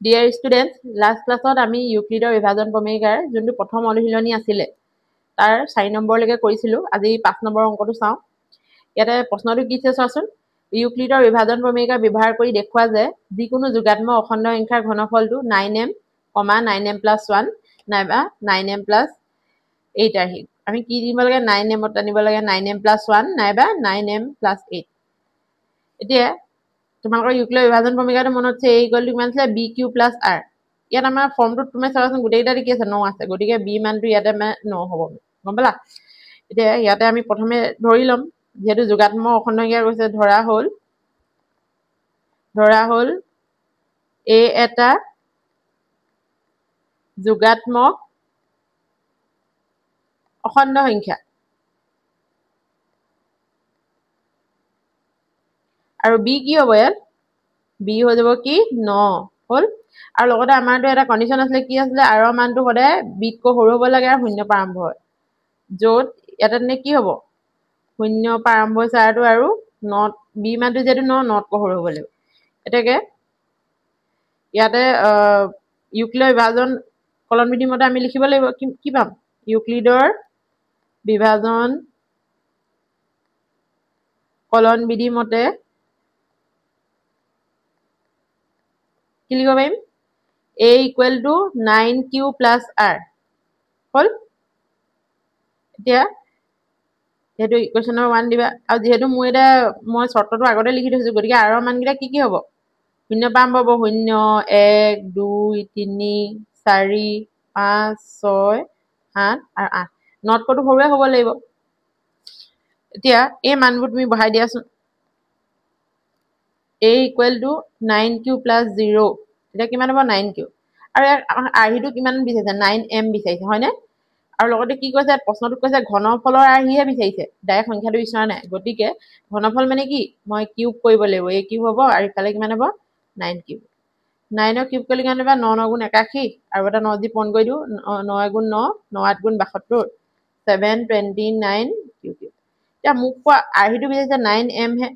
Dear students, last class আমি ইউক্লিডৰ বিভাজন প্ৰমেয়িকাৰ যোনটো প্ৰথম অনুশীলনী আছিলে তাৰ 4 নম্বৰলৈকে কৰিছিলো আজি 5 নম্বৰ অংকটো চাও ইয়াতে প্ৰশ্নটো কি আছে চোৱাচোন ইউক্লিডৰ বিভাজন প্ৰমেয়িকা ব্যৱহাৰ কৰি দেখুৱা যে যিকোনো যোগাত্ম অখণ্ড সংখ্যাৰ ঘনফলটো 9m, 9m + 1 নাইবা 9m + 8 আহি আমি কি দিব লাগে 9m আনিব লাগে 9m + 1 নাইবা 9m + 8 এতিয়া তোমালোকৰ ইউক্লিডৰ বিভাজন প্ৰমেয়িকাটো মনত আছে a = কিমান আছে bq + r ইয়াত আমাৰ ফৰ্মটোত তুমি চাবাচোন গোটেইটা কি আছে 9 আছে গতিকে b মানটো ইয়াতে 9 হ'ব গম পালা এতিয়া ইয়াতে আমি প্ৰথমে ধৰি লম যেহেতু যোগাত্ম অখণ্ড সংখ্যা কৈছে ধৰা হল a এটা যোগাত্মক অখণ্ড সংখ্যা আৰু b কি হ'ব ইয়াত b হৈ যাব কি 9 হল আৰু লগতে আমাৰটো এটা কন্ডিশন আছে কি আছে r ৰ মানটো সদায় b তকৈ সৰু হ'ব লাগে আৰু 0 পৰা আৰম্ভ হয় যত ইয়াতে নে কি হ'ব 0 পৰা আৰম্ভ হৈছে আৰু not b মানটো যেটো 9 তকৈ সৰু হ'ব লাগিব এটাকে ইয়াতে ইউক্লিডৰ বিভাজন কলন বিধি মতে আমি লিখিব লাগিব কি পাম ইউক্লিডৰ বিভাজন কলন বিধি মতে কি লিখিব পাৰিম a = 9q + r হল এতিয়া যেহেতু ইকুৱেশ্যন নম্বৰ 1 দিবা আৰু যেহেতু মই শৰ্তটো আগতে লিখি থৈছো গতিকে r ৰ মানকেইটা কি হ'ব 0 পৰা আৰম্ভ হ'ব 0 1 2 3 4 5 6 7 আৰু 8 not কটো সৰুৱে হ'ব লাগিব এতিয়া এই মানবোৰ তুমি বহাই দিয়াচোন a = 9q + 0 এটা কিমান হ'ব 9q আৰু আৰহিটো কিমান বিচাৰিছে 9m বিচাৰিছে হয়নে আৰু লগতে কি কৈছে প্ৰশ্নটো কৈছে ঘনফলৰ আৰহিহে বিচাৰিছে ডাইৰেক্ট সংখ্যাটো বিচৰা নাই গতিকে ঘনফল মানে কি মই কিউব কৰিব লাগিব a কিউব হ'ব আৰু ইফালে কিমান হ'ব 9 কিউব 9 ৰ কিউব কৰিলে কিমান হ'ব 9 × 9 = 81 আৰু এটা 9 দি পূৰণ কৰি দিও 9 × 9 9 × 8 = 72 729 কিউব এতিয়া মোক কোৱা আৰহিটো বিচাৰিছে 9m হে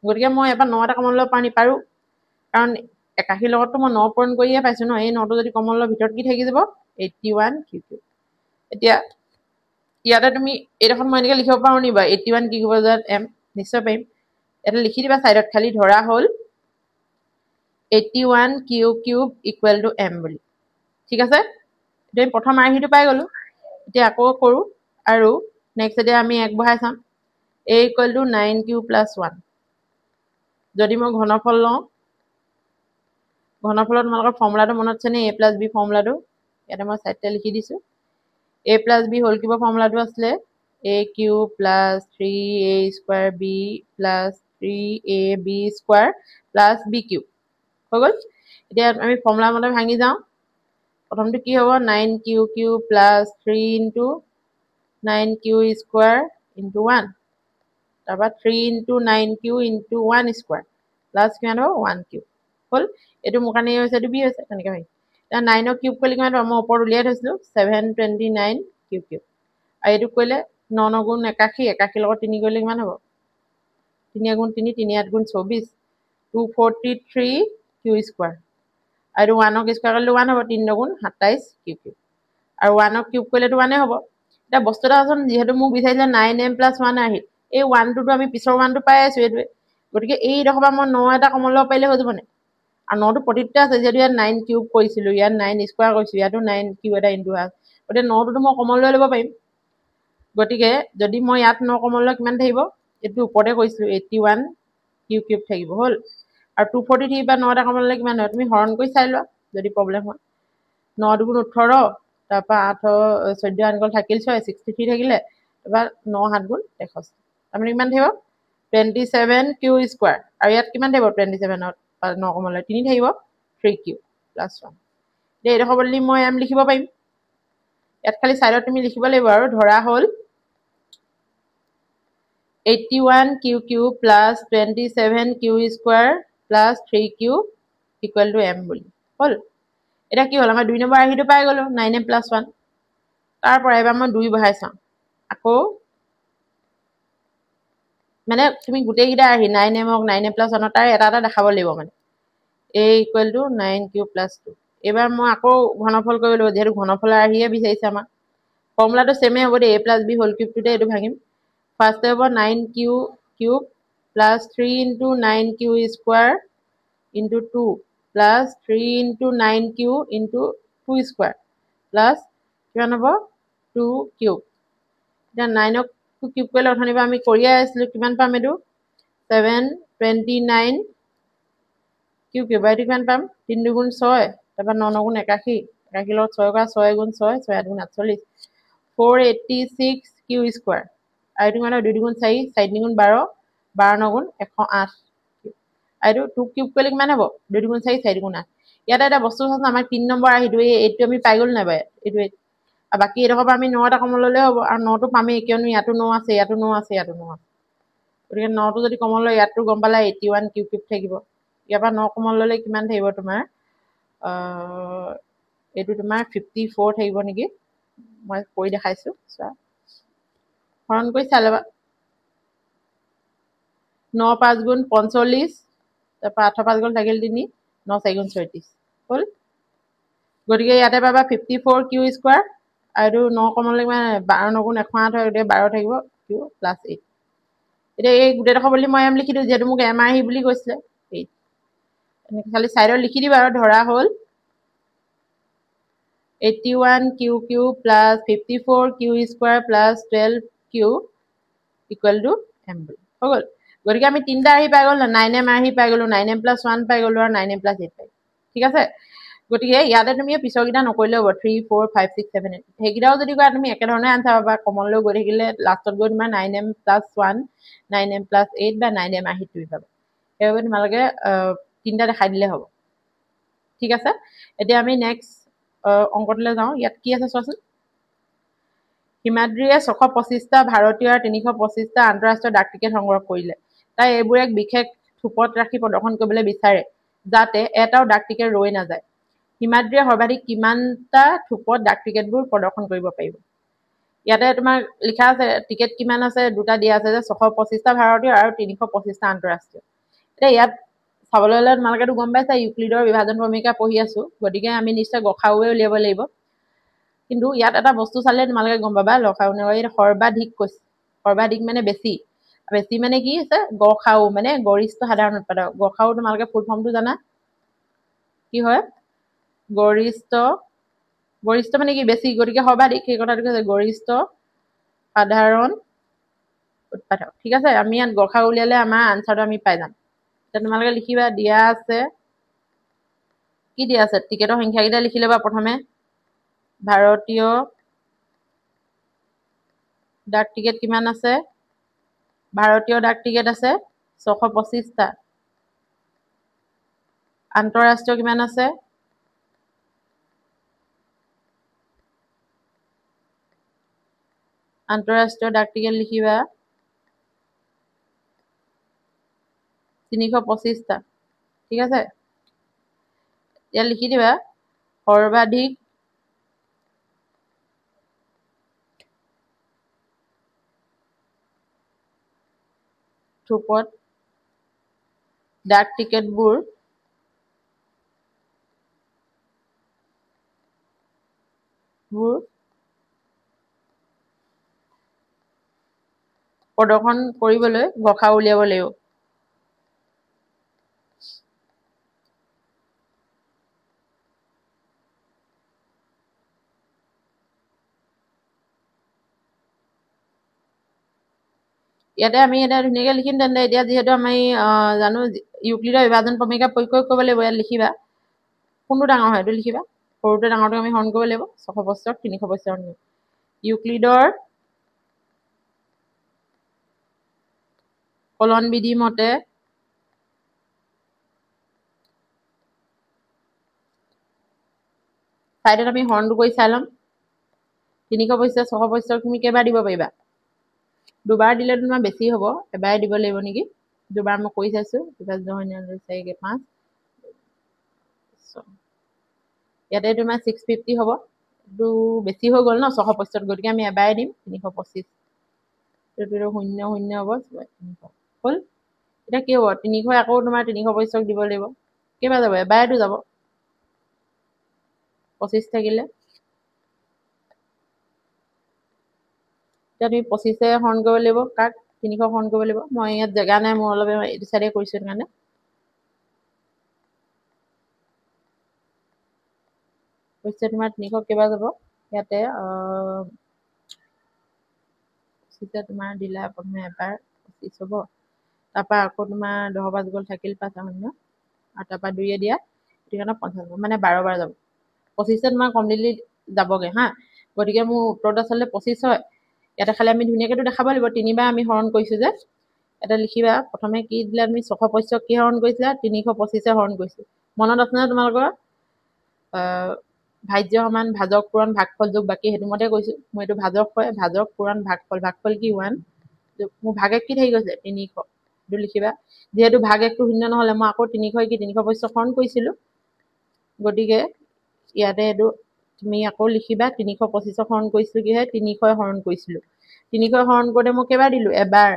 গতিকে মই এবাৰ 9 এটা কমন ল'ব পাৰো কাৰণ 81 লগতো মই 9 পূৰণ কৰিয়ে পাইছো ন এই 9টো যদি কমন ল'ব ভিতৰত কি থাকি যাব 81 কিউব এতিয়া ইয়াতে তুমি এইডোখৰ মই এনেকৈ লিখিব পাৰো নিবা 81 কি হ'ব m নিশ্চয় পাৰিম এটা লিখি দিবা সাইডত খালি ধৰা হল 81 q = m বুলি ঠিক আছে এতিয়া প্ৰথম আৰহিটো পাই গলো এতিয়া আকৌ কৰো আৰু নেক্সট এতিয়া আমি এক বহাই চাম a = 9q + 1 যদি মই ঘনফল লওঁ ঘনফলত তোমালোকৰ ফৰ্মুলাটো মনত আছে নে a + b ফৰ্মুলাটো ইয়াতে মই সাইডতে লিখি দিছো a + b হোল কিউবৰ ফৰ্মুলাটো আছিলে a³ + 3a² b + 3ab² + b³ হৈ গল এতিয়া আমি ফৰ্মুলা মতে ভাঙি যাওঁ প্ৰথমটো কি হ'ব 9q³ + 3 * 9q² * 1 তাৰপৰা 3 * 9q * 1² প্লাস কিমান হ'ব 1q হল এটো মোৰ কাৰণে হৈছে এটো বি হৈছে তেনেকৈ ভাই এতিয়া 9 ৰ কিউব কৰিলে কিমান হ'ব মই ওপৰত উলিয়াই থৈছিলো 729 কিউব আৰু এটো কৰিলে 9 × 9 = 81 81 লগত 3 কৰিলে কিমান হ'ব 3 × 3 3 × 8 = 24 243 q² আৰু 1 ক স্কয়াৰ কৰিলে 1 হ'ব 3 × 27 কিউব আৰু 1 ক কিউব কৰিলেটো 1 হ'ব এটা বস্তু এটা আছে যেহেতু মোক বিচাৰিলে 9m + 1 আহি এই 1 টো আমি পিছৰ 1 টো পাই আছো এটোৱে গতিকে এই দখবা মই 9 এটা কমন ল'ব পাৰিলে হৈ যাব নে আৰু 9 টো প্ৰতিটা আছে যেহেতু ইয়াত 9 কিউব কৰিছিলো ইয়াত 9 স্কয়াৰ কৰিছো ইয়াতো 9 কিউব এটা ইনটু হাফ গতিকে 9 টো মই কমন লৈ ল'ব পাৰিম গতিকে যদি মই ইয়াত 9 কমন লৈ কিমান থাকিব এটো ওপৰতে কৈছিলো 81 কিউব থাকিব হল আৰু 243 বা 9 টা কমন লৈ কিমান হয় তুমি হৰণ কৰি চাই লোৱা যদি প্ৰবলেম হয় 9 * 2 = 18 তাৰপা 8 14 আনকল থাকিল 6 63 থাকিলে তাৰপা 9 7 * 63 আমি কিমান থাকিব 27q² আৰু ইয়াত কিমান থাকিব 27ত 9 কমন লৈ 3 থাকিব 3q + 1 দে এডখৰ বদলি মই m লিখিব পাৰিম ইয়াত খালি সাইডত তুমি লিখিব লাগিব আৰু ধৰা হল 81q³ + 27q² + 3q = m বুলি হল এটা কি হল আমাৰ 2 নম্বৰ আৰহিটো পাই গলো 9m + 1 তাৰ পৰা এবাৰ মই 2 বহাই চাম আকৌ মানে তুমি গুটেই গিটা আহি 9m 9m + 1 তাৰ এটা এটা দেখাব লাগিব মানে a equal to 9q plus 2 এবাৰ মই আকৌ ঘনফল কৰিব লাগিব যেহেতু ঘনফল আহিয়ে বিচাৰিছে আমাক ফৰ্মুলাটো সেমে হ'ব দে a plus b whole cube টোতে এটো ভাগিম ফাৰ্স্ট হ'ব 9q cube plus 3 into 9q square into 2 plus 3 into 9q into 2 square plus কিমান হ'ব 2 cube এটা 9 ক কিউব কৰিলে অথনিবা আমি কৰিয়ে আছিলো কিমান পাম এটো 729 কিউব কিউব বাইটো কিমান পাম 3 দুগুণ 6 তাৰপা 9 9 গুণ 81 81 লগত 6 কৰা 6 গুণ 6 6 8 গুণ 48 486 কিউ স্কয়াৰ আৰু এইটো মানে 2 দুগুণ 4 4 দুগুণ 12 12 9 গুণ 108 আৰু 2 কিউব কৰিলে কিমান হ'ব 2 দুগুণ 4 4 দুগুণ 8 ইয়াতে এটা বস্তু আছে আমাৰ 3 নম্বৰ আহিটো এইটো আমি পাই গল নাই বাই এইটো আৰু বাকি এডখৰ পৰা আমি 9 টা কমন ললে হ'ব আৰু 9 টো পামেই কিয়নো ইয়াতো 9 আছে ইয়াতো 9 আছে ইয়াতো 9 আছে গতিকে 9 টো যদি কমন লয় ইয়াতো গম পালা 81 কিউব কিউব থাকিব ইয়াৰ পৰা 9 কমন ললে কিমান থাকিব তোমাৰ এইটো তোমাৰ 54 থাকিব নেকি মই কৈ দেখাইছো চোৱা হৰণ কৰি চালবা 9 5 গুণ 45 তাৰপা 8 5 গুণ থাকিল 3 9 4 গুণ 36 হল গতিকে ইয়াতে পাবা 54 কিউ স্কয়াৰ আৰু 9 কমন ললে মানে 12 9 গুণ 108 হয় গতিকে 12 থাকিব কিউ প্লাস 8 এটা এই গুটেই দেখো বুলি মই এম লিখি দিও যেহেতু মোক এম আহি বুলি কৈছিলে 8 এনেকৈ খালি সাইডত লিখি দিবা আৰু ধৰা হল 81 q cube plus 54 q square plus 12 q equal to m হৈ গল গতিকে আমি তিনটা আহি পাই গল 9m আহি পাই গলো 9m plus 1 পাই গলো আৰু 9m plus 8 পাই ঠিক আছে গতিকে ইয়াতে তুমি পিছৰ গিটা নকৰিলে হ'ব 3 4 5 6 7 8 হেগিটাও যদি কোৱা তুমি একে ধৰণে আনসাৰ পাবা কমন লৈ গৈ থাকিলে লাষ্টত গৈ তোমাৰ 9m plus 1 9m plus 8 বা 9m আহি তুমি পাবা এবাৰ তোমালোকে তিনটা দেখাই দিলে হ'ব ঠিক আছে এতিয়া আমি নেক্সট অংকটোলৈ যাওঁ ইয়াত কি আছে চোৱাচোন হিমাদ্ৰীয়ে 625টা ভাৰতীয় আৰু 325টা আন্তঃৰাষ্ট্ৰীয় ডাক টিকেট সংগ্ৰহ কৰিলে তাই এইবোৰ এক বিশেষ থুপত ৰাখি প্ৰদৰ্শন কৰিবলৈ বিচাৰে যাতে এটাও ডাক টিকেট ৰৈ নাযায় হিমাদ্ৰীয়ে সৰ্বাধিক কিমানটা থুপত ডাক টিকেটবোৰ প্ৰদৰ্শন কৰিব পাৰিব ইয়াতে তোমাৰ লিখা আছে টিকেট কিমান আছে দুটা দিয়া আছে যে 625টা ভাৰতীয় আৰু 325টা আন্তঃৰাষ্ট্ৰীয় এতিয়া ইয়াত চাবলৈ হলে তোমালোকেতো গম পাইছা ইউক্লিডৰ বিভাজন ভূমিকা পঢ়ি আছো গতিকে আমি নিশ্চয় গখাউৱে উলিয়াব লাগিব কিন্তু ইয়াত এটা বস্তু চালে তোমালোকে গম পাবা লখাউনে সৰ্বাধিক কৈছে সৰ্বাধিক মানে বেছি বেছি মানে কি আছে গখাউ মানে গৰিষ্ঠ সাধাৰণ উৎপাদক গখাউ তোমালোকে ফুল ফৰ্মটো জানা কি হয় গৰিষ্ঠ গৰিষ্ঠ মানে কি বেছি গতিকে সৰ্বাধিক সেই কথাটো কৈছে গৰিষ্ঠ সাধাৰণ উৎপাদক ঠিক আছে আমি ইয়াত গখাউ উলিয়ালে আমাৰ আনসাৰটো আমি পাই যাম এতিয়া তোমালোকে লিখিবা দিয়া আছে কি দিয়া আছে টিকেটৰ সংখ্যা কেইটা লিখি লবা প্ৰথমে ভাৰতীয় ডাক টিকেট কিমান আছে ভাৰতীয় ডাক টিকেট আছে 625টা আন্তঃৰাষ্ট্ৰীয় কিমান আছে আন্তঃৰাষ্ট্ৰীয় ডাক টিকেট লিখিবা 325টা ঠিক আছে ইয়াত লিখি দিবা সৰ্বাধিক থুপত ডাক টিকেটবোৰ প্ৰদৰ্শন কৰিবলৈ গখা উলিয়াব লাগিব ইয়াতে আমি এটা ধুনীয়াকৈ লিখিম তেন্তে এতিয়া যেহেতু আমি জানো ইউক্লিডৰ বিভাজন ভূমিকা প্ৰয়োগ কৰিব লাগিব ইয়াত লিখিবা কোনটো ডাঙৰ হয় এইটো লিখিবা সৰুতে ডাঙৰটো আমি হৰণ কৰিব লাগিব 625 325 ইউক্লিডৰ কলন বিধি মতে সাইডত আমি হৰণটো কৰি চাই লম 325 625 তুমি কেইবাৰ দিব পাৰিবা দুবাৰ দিলে তোমাৰ বেছি হ'ব এবাৰ দিব লাগিব নেকি দুবাৰ মই কৰি চাইছো 5 ইয়াতে তোমাৰ 650 হ'ব এইটো বেছি হৈ গ'ল ন 625 গতিকে আমি এবাৰ দিম 325 এইটো 0 0 হ'ব হল এটা কি হ'ব 300 আকৌ তোমাৰ 325 দিব লাগিব কেইবাৰ যাব এবাৰটো যাব 25 থাকিলে এতিয়া তুমি 25 হৰণ কৰিব লাগিব কাক 300 হৰণ কৰিব লাগিব মই ইয়াত জেগা নাই মই অলপ এইটো সাইডে কৰিছো কাৰণে কৈছে তোমাৰ 300 কেইবাৰ যাব ইয়াতে সিটা তোমাৰ দিলা প্ৰথমে এবাৰ 25 হ'ব তাৰপা আকৌ তোমাৰ 10 বাজ গ'ল থাকিল 5 শূন্য আৰু তাৰপা 2 দিয়া এটো 50 মানে 12 বাৰ যাব 25 তোমাৰ কমপ্লিটলি যাবগে হা গতিকে মোৰ উত্তৰটো আচলতে 25 হয় ইয়াতে খালি আমি ধুনিয়াকেটো দেখাব লাগিব তিনিবাৰ আমি হৰণ কৰিছো যে এটা লিখিবা প্ৰথমে কি দিলা তুমি 625 কি হৰণ কৰিছিলা 325 হৰণ কৰিছো মনত আছে না তোমালোকৰ ভাজ্য সমান ভাজক পূৰণ ভাগফল যোগ বাকি হেতু মতে কৈছো মই এটো ভাজক হয় ভাজক পূৰণ ভাগফল কি 1 মোৰ ভাগে কি থাকি গৈছে 300 এটো লিখিবা যেহেতু ভাগ একটো শূন্য নহলে মই আকৌ 300 কি 325 হৰণ কৰিছিলো গতিকে ইয়াতে এটো তুমি আকৌ লিখিবা 325 হৰণ কৰিছিলো কি হয় 300 হৰণ কৰিছিলো 300 হৰণ কৰোতে মই কেবাৰ দিলো এবাৰ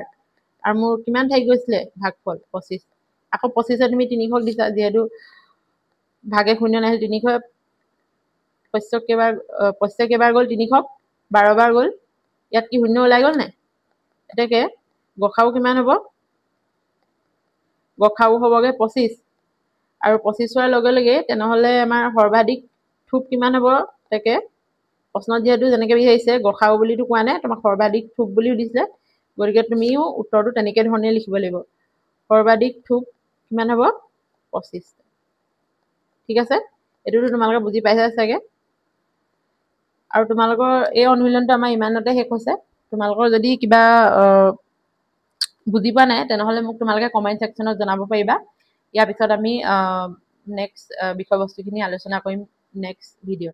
আৰু মোৰ কিমান থাকি গৈছিলে ভাগফল 25 আকৌ 25 তুমি 300 দিছা যেহেতু ভাগে শূন্য নাই 300 25 কেবাৰ গ'ল 300 12 বাৰ গ'ল ইয়াত কি শূন্য ওলাই গ'ল নাই এটাকে গখাও কিমান হ'ব গখাও হ'বগে 25 আৰু 25 হোৱাৰ লগে লগে তেনেহলে আমাৰ সৰ্বাধিক থুপ কিমান হ'ব তাকে প্ৰশ্ন যেহেতু যেনেকৈ বিচাৰিছে গখাও বুলিটো কোৱা নাই তোমাক সৰ্বাধিক থুপ বুলিও দিছে গতিকে তুমিও উত্তৰটো তেনেকৈ ধৰণে লিখিব লাগিব সৰ্বাধিক থুপ কিমান হ'ব 25 ঠিক আছে এটোটো তোমালোকে বুজি পাইছা চাগে আৰু তোমালোকৰ এই অনুশীলনটো আমাৰ ইমানতে শেষ হৈছে তোমালোকৰ যদি কিবা বুজি পোৱা নাই তেনেহলে মোক তোমালোকে কমেন্ট সেকশনত জনাব পাৰিবা ইয়াৰ পিছত আমি নেক্সট বিষয়বস্তুখিনি আলোচনা কৰিম নেক্সট ভিডিঅ